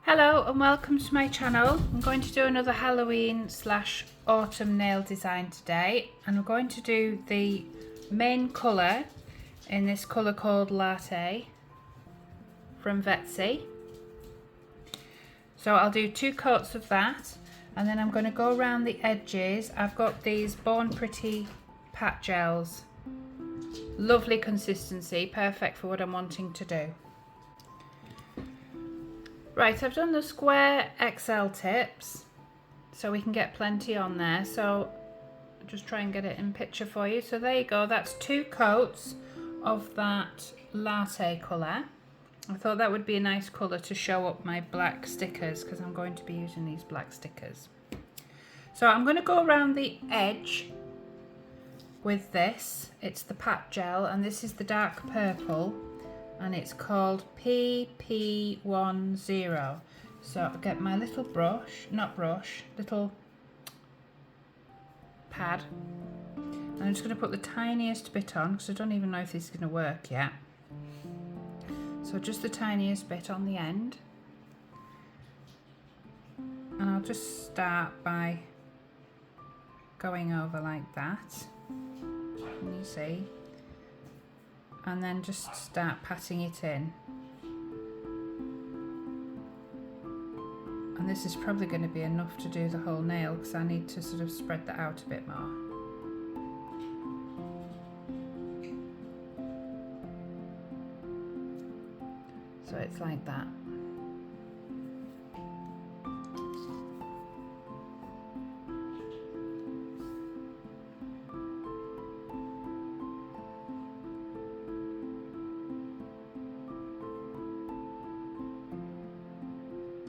Hello and welcome to my channel. I'm going to do another Halloween / autumn nail design today, and I'm going to do the main colour in this colour called Latte from Vetsy. So I'll do 2 coats of that, and then I'm going to go around the edges. I've got these Born Pretty pat gels. Lovely consistency, perfect for what I'm wanting to do. Right, I've done the square XL tips so we can get plenty on there. So I'll just try and get it in picture for you. So there you go, that's 2 coats of that latte colour. I thought that would be a nice colour to show up my black stickers because I'm going to be using these black stickers. So I'm going to go around the edge with this. It's the pat gel and this is the dark purple. And it's called PP10. So I'll get my little little pad. And I'm just going to put the tiniest bit on because I don't even know if this is going to work yet. So just the tiniest bit on the end. And I'll just start by going over like that. Can you see? And then just start patting it in. And this is probably going to be enough to do the whole nail because I need to sort of spread that out a bit more. So it's like that.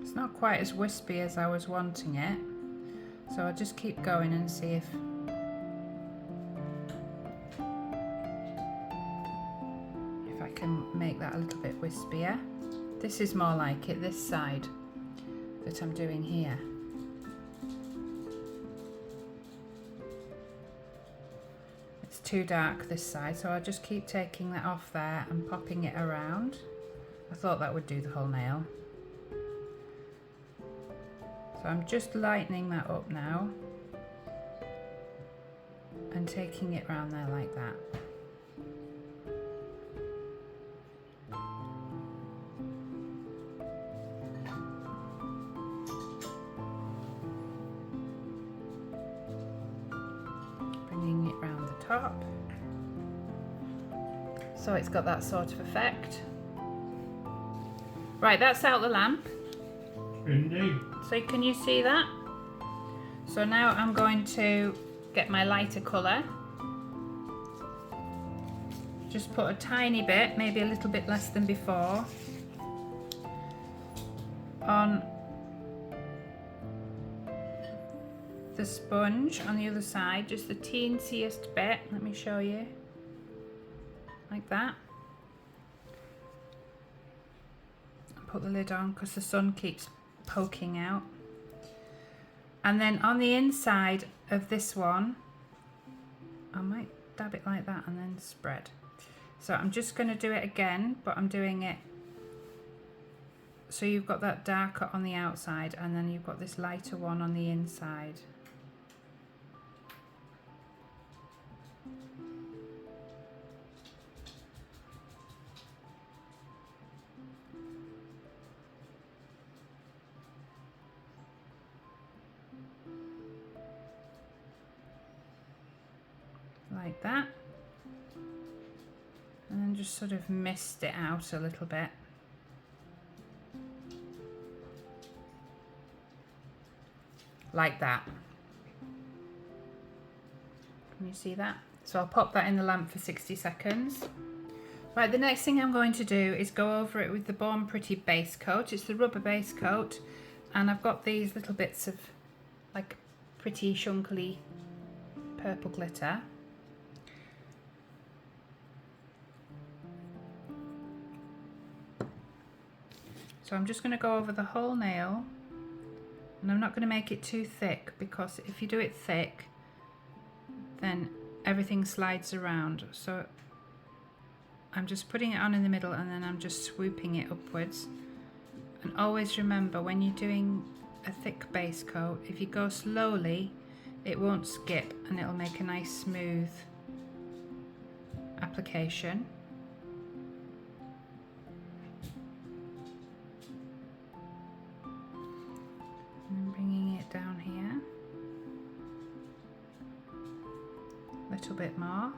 It's not quite as wispy as I was wanting it, so I'll just keep going and see if I can make that a little bit wispier. This is more like it, this side that I'm doing here. It's too dark this side, so I'll just keep taking that off there and popping it around. I thought that would do the whole nail. So I'm just lightening that up now and taking it round there like that. Bringing it round the top. So it's got that sort of effect. Right, that's out the lamp. Indeed. So can you see that? So now I'm going to get my lighter colour. Just put a tiny bit, maybe a little bit less than before, on the sponge on the other side, just the teensiest bit. Let me show you. Like that. Put the lid on because the sun keeps poking out. And then on the inside of this one, I might dab it like that and then spread. So I'm just going to do it again, but I'm doing it so you've got that darker on the outside and then you've got this lighter one on the inside. Like that, and then just sort of mist it out a little bit. Like that. Can you see that? So I'll pop that in the lamp for 60 seconds. Right, the next thing I'm going to do is go over it with the Born Pretty base coat. It's the rubber base coat, and I've got these little bits of like pretty chunkily purple glitter. So I'm just going to go over the whole nail, and I'm not going to make it too thick because if you do it thick then everything slides around. So I'm just putting it on in the middle and then I'm just swooping it upwards And always remember, when you're doing a thick base coat, if you go slowly, it won't skip and it'll make a nice smooth application. And bringing it down here a little bit more.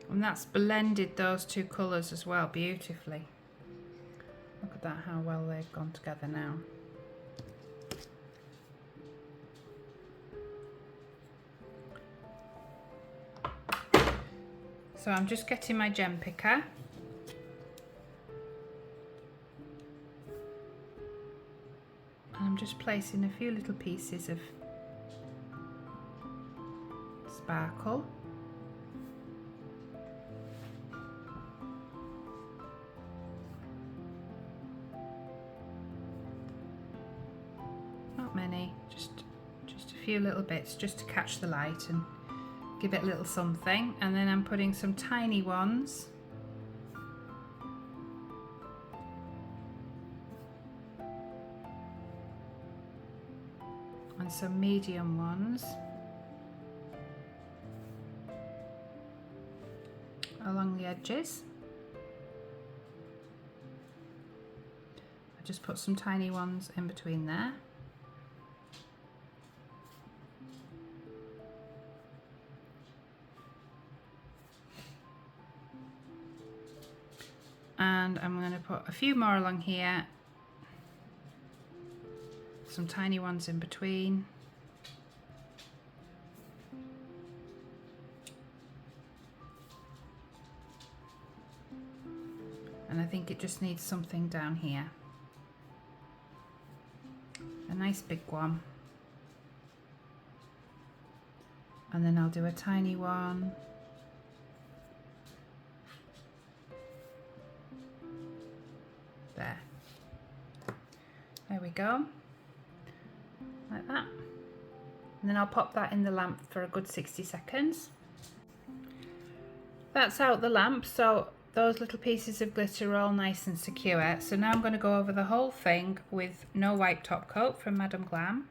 And that's blended those two colours as well beautifully. Look at that, how well they've gone together now. So I'm just getting my gem picker. And I'm just placing a few little pieces of sparkle. Many, just a few little bits just to catch the light and give it a little something. And then I'm putting some tiny ones and some medium ones along the edges. I just put some tiny ones in between there. And I'm going to put a few more along here, some tiny ones in between. And I think it just needs something down here. A nice big one. And then I'll do a tiny one. There we go, like that. And then I'll pop that in the lamp for a good 60 seconds. That's out the lamp, so those little pieces of glitter are all nice and secure. So now I'm going to go over the whole thing with No Wipe Top Coat from Madam Glam.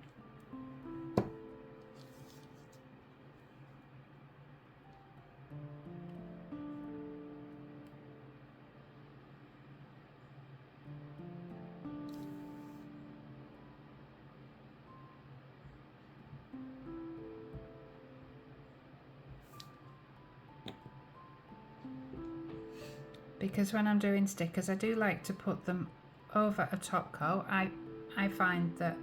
Because when I'm doing stickers, I do like to put them over a top coat. I find that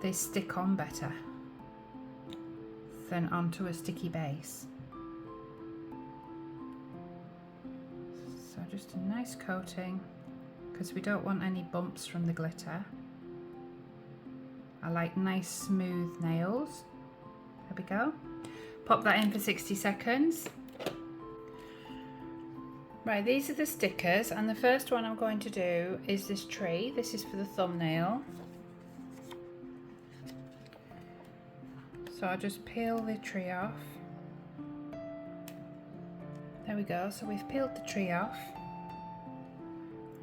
they stick on better than onto a sticky base. So just a nice coating, because we don't want any bumps from the glitter. I like nice smooth nails. There we go. Pop that in for 60 seconds. Right, these are the stickers, and the first one I'm going to do is this tree. This is for the thumbnail. So I'll just peel the tree off. There we go, so we've peeled the tree off.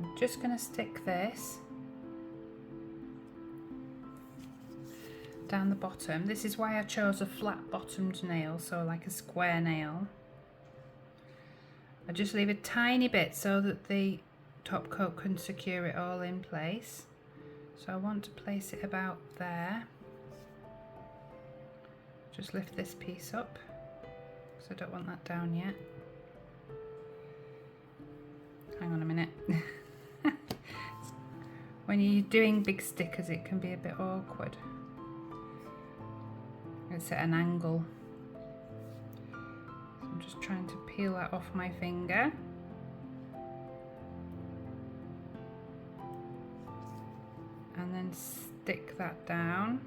I'm just going to stick this down the bottom. This is why I chose a flat bottomed nail, so like a square nail. I just leave a tiny bit so that the top coat can secure it all in place. So I want to place it about there. Just lift this piece up, because I don't want that down yet. Hang on a minute. When you're doing big stickers, it can be a bit awkward. It's at an angle. I'm just trying to peel that off my finger. And then stick that down.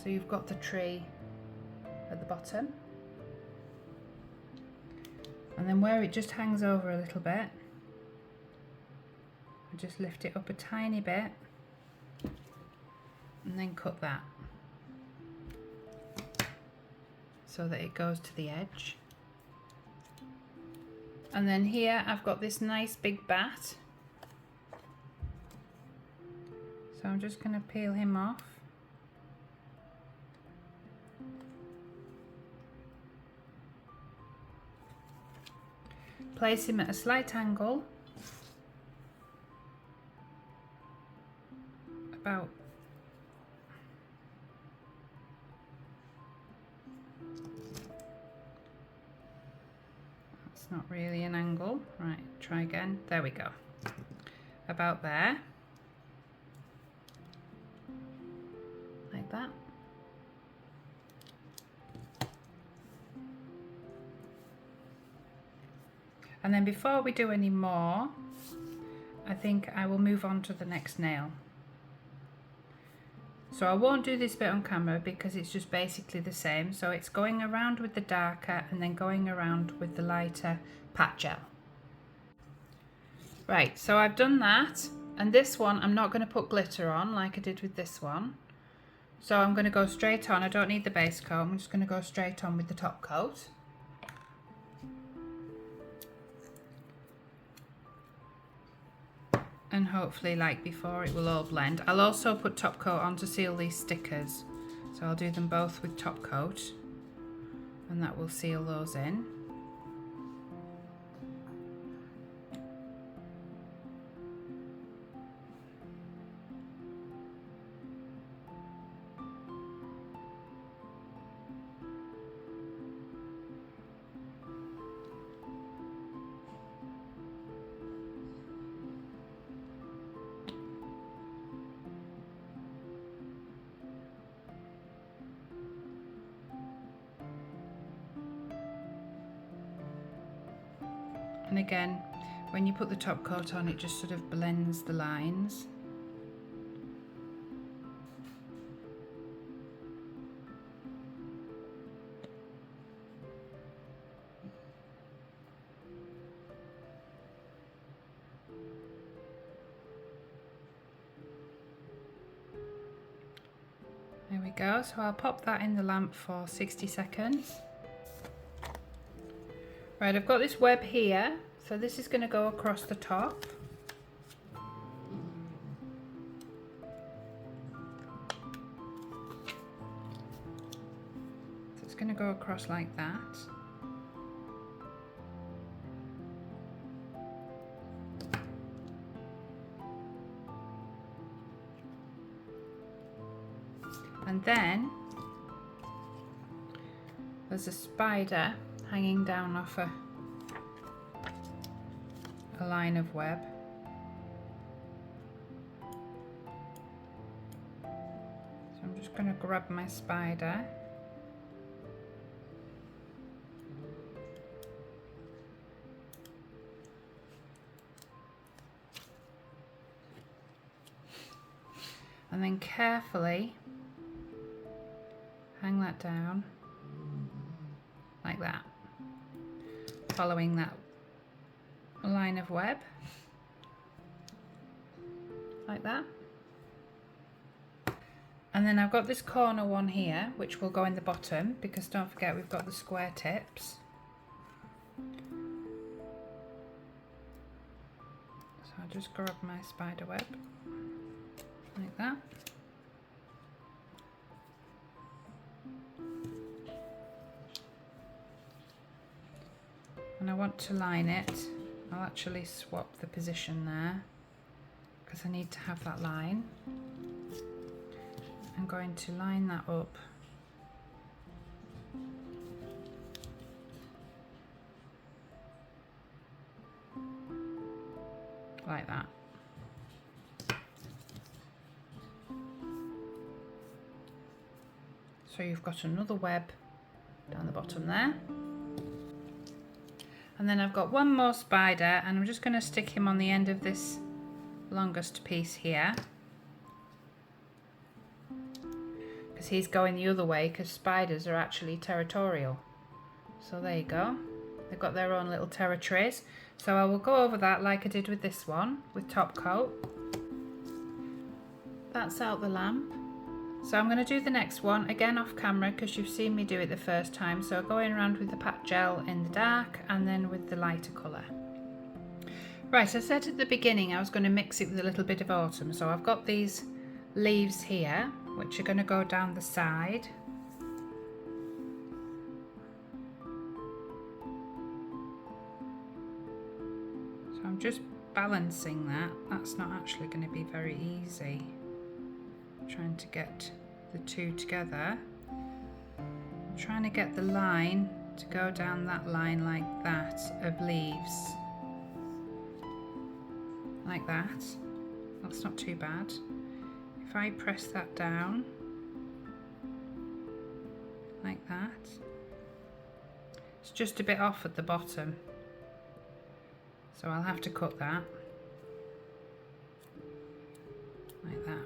So you've got the tree at the bottom. And then where it just hangs over a little bit, I just lift it up a tiny bit and then cut that so that it goes to the edge. And then here I've got this nice big bat. So I'm just going to peel him off. Place him at a slight angle, about that's not really an angle, right, try again, there we go, about there, like that. And then before we do any more, I think I will move on to the next nail. So I won't do this bit on camera because it's just basically the same. So it's going around with the darker and then going around with the lighter pat gel. Right, so I've done that. And this one, I'm not going to put glitter on like I did with this one. So I'm going to go straight on. I don't need the base coat. I'm just going to go straight on with the top coat. And hopefully, like before, it will all blend. I'll also put top coat on to seal these stickers. So I'll do them both with top coat and that will seal those in. And again, when you put the top coat on, it just sort of blends the lines. There we go, so I'll pop that in the lamp for 60 seconds. Right, I've got this web here, so this is going to go across the top. So it's going to go across like that. And then there's a spider hanging down off a line of web. So I'm just going to grab my spider . And then carefully hang that down like that, following that line of web, like that. And then I've got this corner one here, which will go in the bottom, because don't forget we've got the square tips. So I'll just grab my spider web, like that. And I want to line it. I'll actually swap the position there because I need to have that line. I'm going to line that up like that. So you've got another web down the bottom there. And then I've got one more spider, and I'm just going to stick him on the end of this longest piece here, because he's going the other way because spiders are actually territorial. So there you go. They've got their own little territories. So I will go over that like I did with this one, with top coat. That's out the lamp. So I'm going to do the next one again off camera because you've seen me do it the first time. So going around with the pat gel in the dark and then with the lighter colour. Right, I said at the beginning I was going to mix it with a little bit of autumn. So I've got these leaves here which are going to go down the side. So I'm just balancing that. That's not actually going to be very easy. Trying to get the two together. I'm trying to get the line to go down that line like that of leaves. Like that. That's not too bad. If I press that down like that, it's just a bit off at the bottom, so I'll have to cut that like that.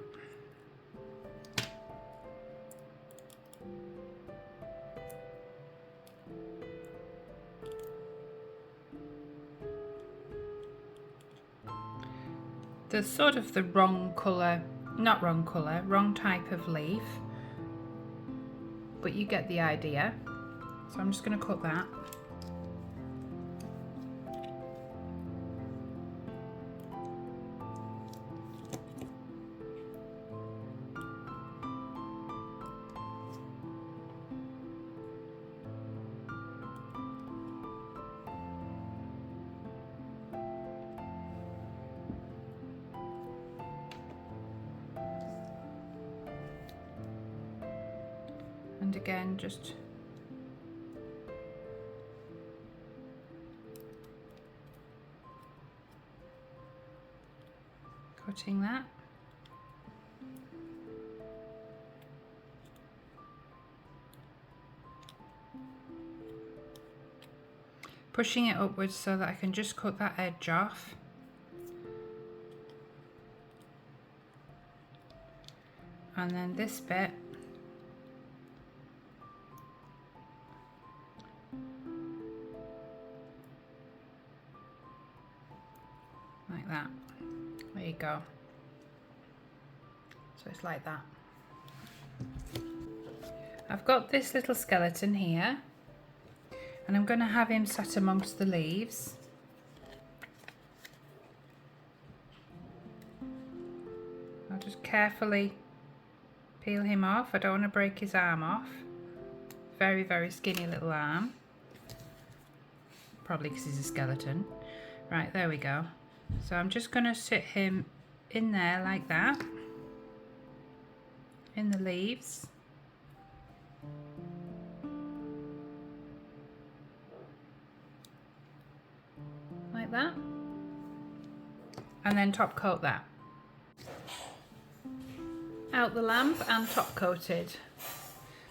There's sort of the wrong colour, not wrong colour, wrong type of leaf, but you get the idea. So I'm just going to cut that. And again, just cutting that. Pushing it upwards so that I can just cut that edge off. And then this bit, like that. There you go. So it's like that. I've got this little skeleton here, and I'm going to have him sat amongst the leaves. I'll just carefully peel him off. I don't want to break his arm off. Very, very skinny little arm. Probably because he's a skeleton. Right, there we go. So I'm just going to sit him in there like that, in the leaves. Like that. And then top coat that. Out the lamp and top coated.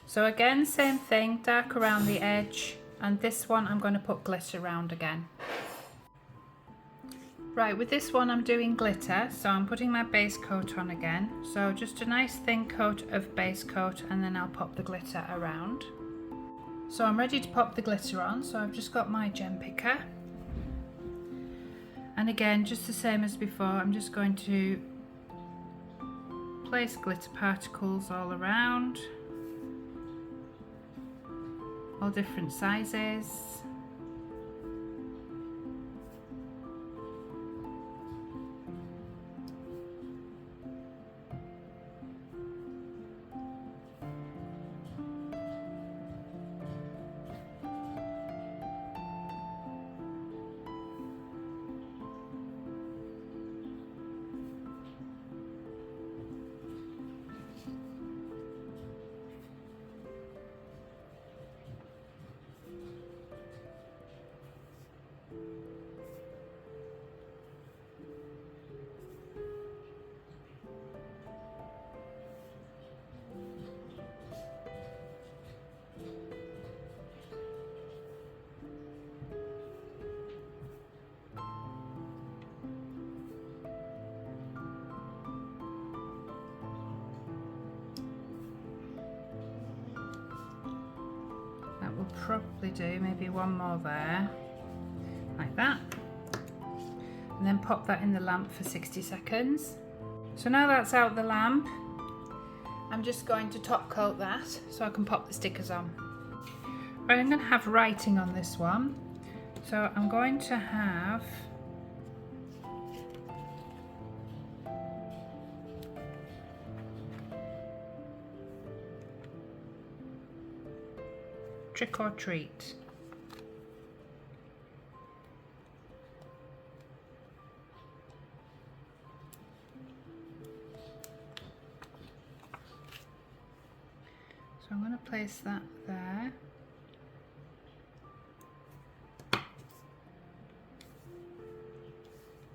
So again, same thing, dark around the edge, and this one I'm going to put glitter around again. Right, with this one I'm doing glitter, so I'm putting my base coat on again. So just a nice thin coat of base coat, and then I'll pop the glitter around. So I'm ready to pop the glitter on, so I've just got my gem picker. And again, just the same as before, I'm just going to place glitter particles all around, all different sizes. I'll probably do maybe one more there, like that. And then pop that in the lamp for 60 seconds. So now that's out the lamp, I'm just going to top coat that so I can pop the stickers on. Right, I'm going to have writing on this one. So I'm going to have trick or treat. So I'm going to place that there.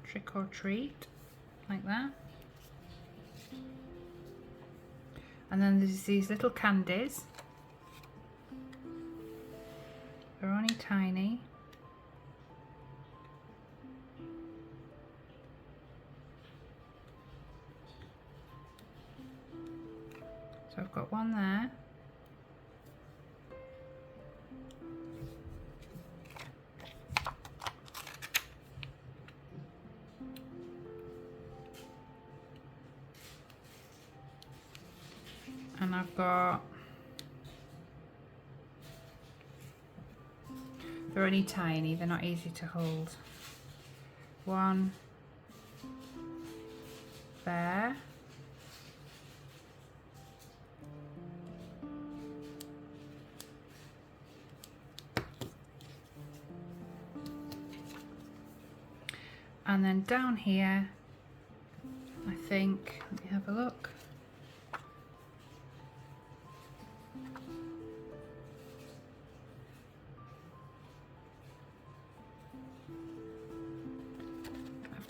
Trick or treat, like that. And then there's these little candies. They're only tiny. So I've got one there. And I've got, they're only tiny, they're not easy to hold. One there. And then down here, I think, let me have a look.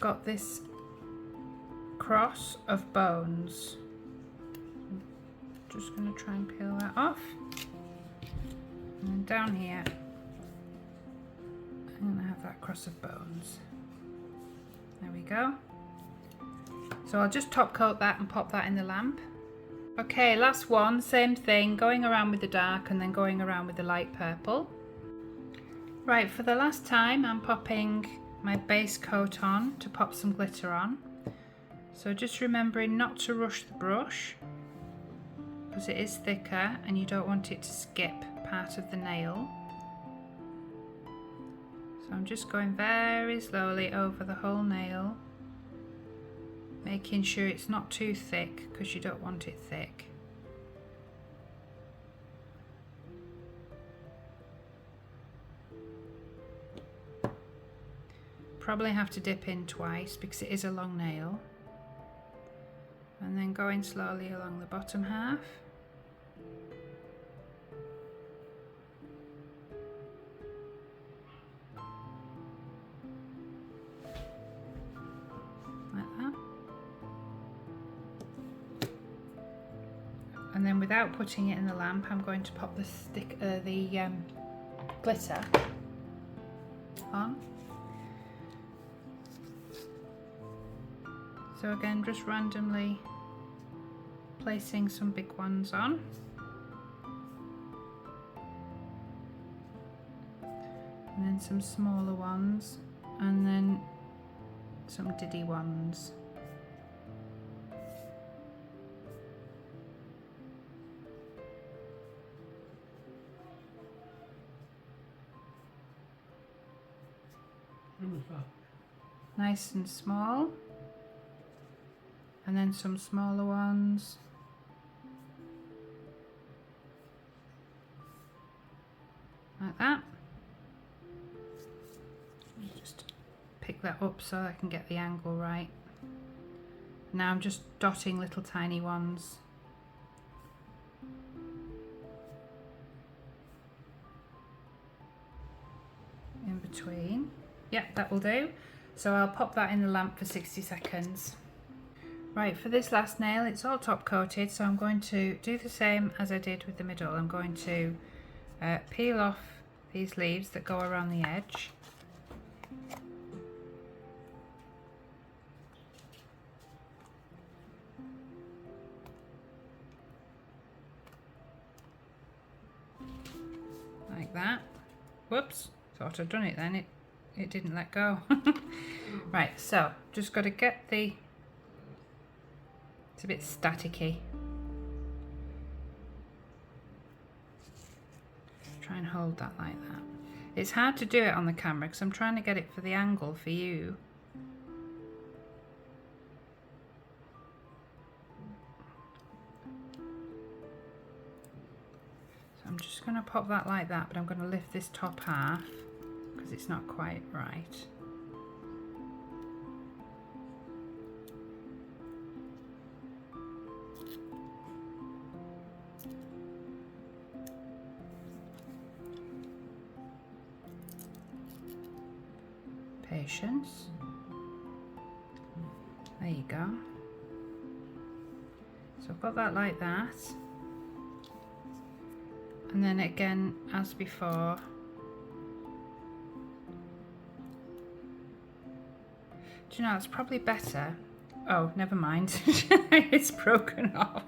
Got this cross of bones. Just going to try and peel that off. And then down here, I'm going to have that cross of bones. There we go. So I'll just top coat that and pop that in the lamp. Okay, last one, same thing, going around with the dark and then going around with the light purple. Right, for the last time, I'm popping my base coat on to pop some glitter on. So just remembering not to rush the brush because it is thicker and you don't want it to skip part of the nail. So I'm just going very slowly over the whole nail, making sure it's not too thick because you don't want it thick. Probably have to dip in twice because it is a long nail. And then going slowly along the bottom half. Like that. And then without putting it in the lamp, I'm going to pop the glitter on. So again, just randomly placing some big ones on. And then some smaller ones, and then some diddy ones. Nice and small. And then some smaller ones. Like that. Just pick that up so I can get the angle right. Now I'm just dotting little tiny ones. In between. Yep, that will do. So I'll pop that in the lamp for 60 seconds. Right, for this last nail, it's all top coated, so I'm going to do the same as I did with the middle. I'm going to peel off these leaves that go around the edge. Like like that. Whoops, thought I'd done it then, it didn't let go. Right, so just got to get the, it's a bit staticky. Try and hold that like that. It's hard to do it on the camera because I'm trying to get it for the angle for you. So I'm just going to pop that like that, but I'm going to lift this top half because it's not quite right. Patience. There you go. So I've got that like that. And then again, as before, do you know, it's probably better. Oh, never mind. It's broken off.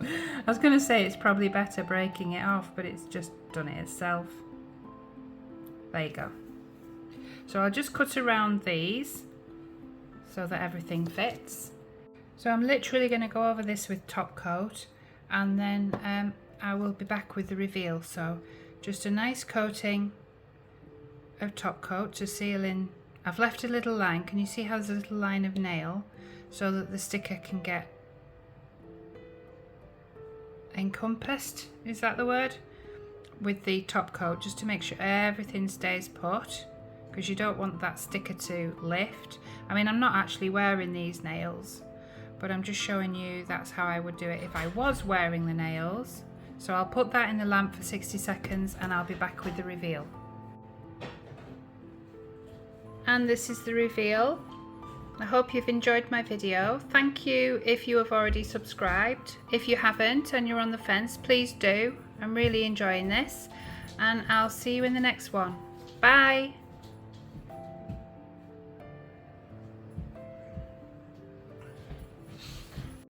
I was going to say it's probably better breaking it off, but it's just done it itself. There you go. So I'll just cut around these so that everything fits. So I'm literally going to go over this with top coat, and then I will be back with the reveal. So just a nice coating of top coat to seal in. I've left a little line. Can you see how there's a little line of nail so that the sticker can get encompassed, is that the word, with the top coat, just to make sure everything stays put, because you don't want that sticker to lift. I mean, I'm not actually wearing these nails, but I'm just showing you that's how I would do it if I was wearing the nails. So I'll put that in the lamp for 60 seconds and I'll be back with the reveal. And this is the reveal. I hope you've enjoyed my video. Thank you if you have already subscribed. If you haven't and you're on the fence, please do. I'm really enjoying this, and I'll see you in the next one. Bye.